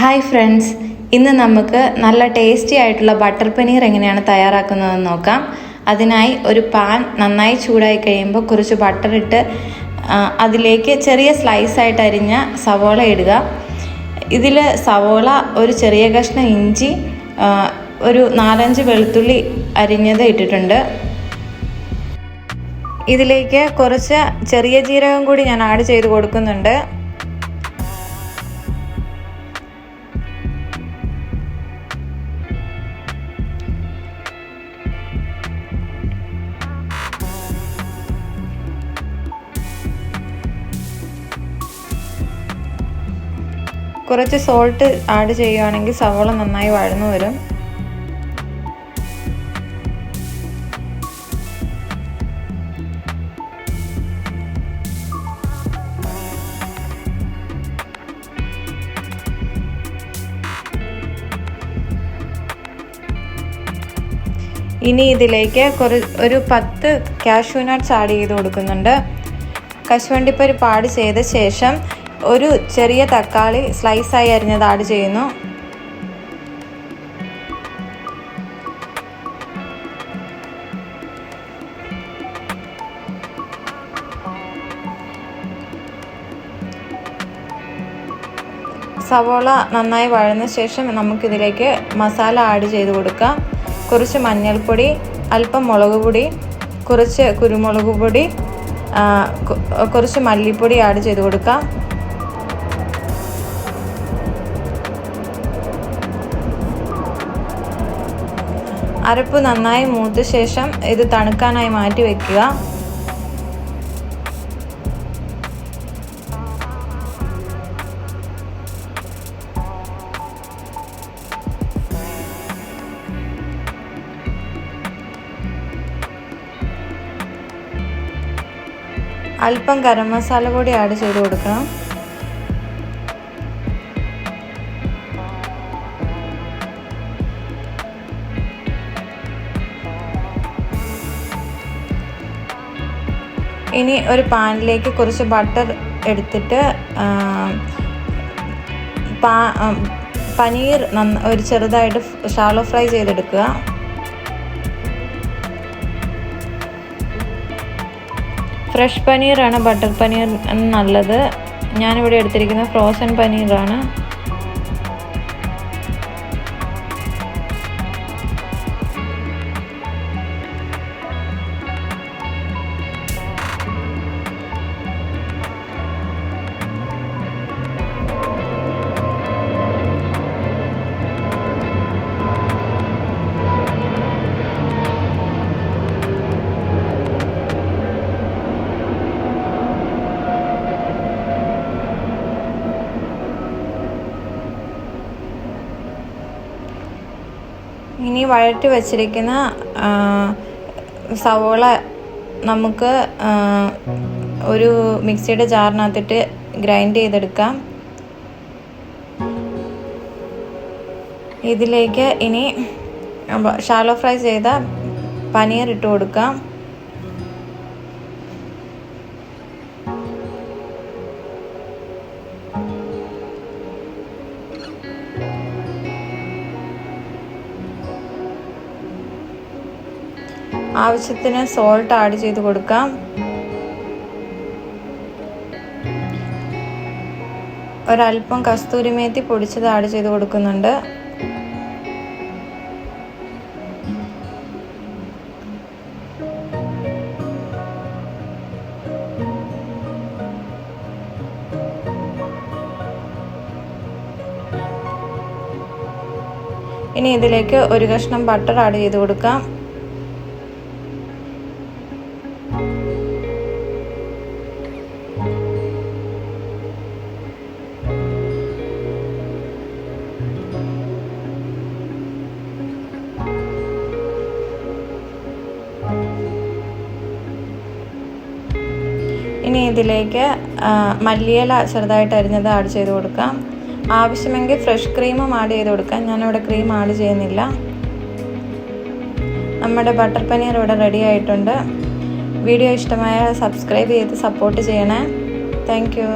Hi friends, ഇന്ന് നമുക്ക് നല്ല ടേസ്റ്റി ആയിട്ടുള്ള ബട്ടർ പനീർ എങ്ങനെയാണ് തയ്യാറാക്കുന്നതെന്ന് നോക്കാം. അതിനായി ഒരു പാൻ നന്നായി ചൂടായി കഴിയുമ്പോൾ കുറച്ച് ബട്ടർ ഇട്ട് അതിലേക്ക് ചെറിയ സ്ലൈസായിട്ട് അരിഞ്ഞ സവോള ഇടുക. ഇതിൽ സവോള, ഒരു ചെറിയ കഷ്ണം ഇഞ്ചി, ഒരു 4-5 വെളുത്തുള്ളി അരിഞ്ഞത് ഇട്ടിട്ടുണ്ട്. ഇതിലേക്ക് കുറച്ച് ചെറിയ ജീരകം കൂടി ഞാൻ ആഡ് ചെയ്ത് കൊടുക്കുന്നുണ്ട്. കുറച്ച് സോൾട്ട് ആഡ് ചെയ്യുകയാണെങ്കിൽ സവോള നന്നായി വഴന്നു വരും. ഇനി ഇതിലേക്ക് ഒരു 10 കാഷ്യൂ നട്ട്സ് ആഡ് ചെയ്ത് കൊടുക്കുന്നുണ്ട്. കശുവണ്ടിപ്പരിപ്പ് ആഡ് ചെയ്ത ശേഷം ഒരു ചെറിയ തക്കാളി സ്ലൈസായി അരിഞ്ഞത് ആഡ് ചെയ്യുന്നു. സവോള നന്നായി വഴന്ന ശേഷം നമുക്കിതിലേക്ക് മസാല ആഡ് ചെയ്ത് കൊടുക്കാം. കുറച്ച് മഞ്ഞൾപ്പൊടി, അല്പം മുളക് പൊടി, കുറച്ച് കുരുമുളക് പൊടി, കുറച്ച് മല്ലിപ്പൊടി ആഡ് ചെയ്ത് കൊടുക്കാം. അരപ്പ് നന്നായി മൂത്ത ശേഷം ഇത് തണുക്കാനായി മാറ്റി വയ്ക്കുക. അല്പം ഗരം മസാല കൂടി ആഡ് ചെയ്ത് കൊടുക്കണം. ഇനി ഒരു പാനിലേക്ക് കുറച്ച് ബട്ടർ എടുത്തിട്ട് പനീർ ഒരു ചെറുതായിട്ട് ഷാലോ ഫ്രൈ ചെയ്തെടുക്കുക. ഫ്രഷ് പനീറാണ് ബട്ടർ പനീർ നല്ലത്. ഞാനിവിടെ എടുത്തിരിക്കുന്നത് ഫ്രോസൺ പനീറാണ്. ഇനി വഴറ്റി വച്ചിരിക്കുന്ന സവോള നമുക്ക് ഒരു മിക്സിയുടെ ജാറിനകത്തിട്ട് ഗ്രൈൻഡ് ചെയ്തെടുക്കാം. ഇതിലേക്ക് ഇനി ഷാലോ ഫ്രൈ ചെയ്ത പനീർ ഇട്ട് കൊടുക്കാം. ആവശ്യത്തിന് സോൾട്ട് ആഡ് ചെയ്ത് കൊടുക്കാം. ഒരല്പം കസ്തൂരി മേത്തി പൊടിച്ചത് ആഡ് ചെയ്ത് കൊടുക്കുന്നുണ്ട്. ഇനി ഇതിലേക്ക് ഒരു കഷ്ണം ബട്ടർ ആഡ് ചെയ്ത് കൊടുക്കാം. ഇനി ഇതിലേക്ക് മല്ലിയില ചെറുതായിട്ട് അരിഞ്ഞത് ആഡ് ചെയ്ത് കൊടുക്കാം. ആവശ്യമെങ്കിൽ ഫ്രഷ് ക്രീമും ആഡ് ചെയ്ത് കൊടുക്കാം. ഞാനിവിടെ ക്രീം ആഡ് ചെയ്യുന്നില്ല. നമ്മുടെ ബട്ടർ പനീർ ഇവിടെ റെഡി ആയിട്ടുണ്ട്. വീഡിയോ ഇഷ്ടമായ സബ്സ്ക്രൈബ് ചെയ്ത് സപ്പോർട്ട് ചെയ്യണേ. Thank you.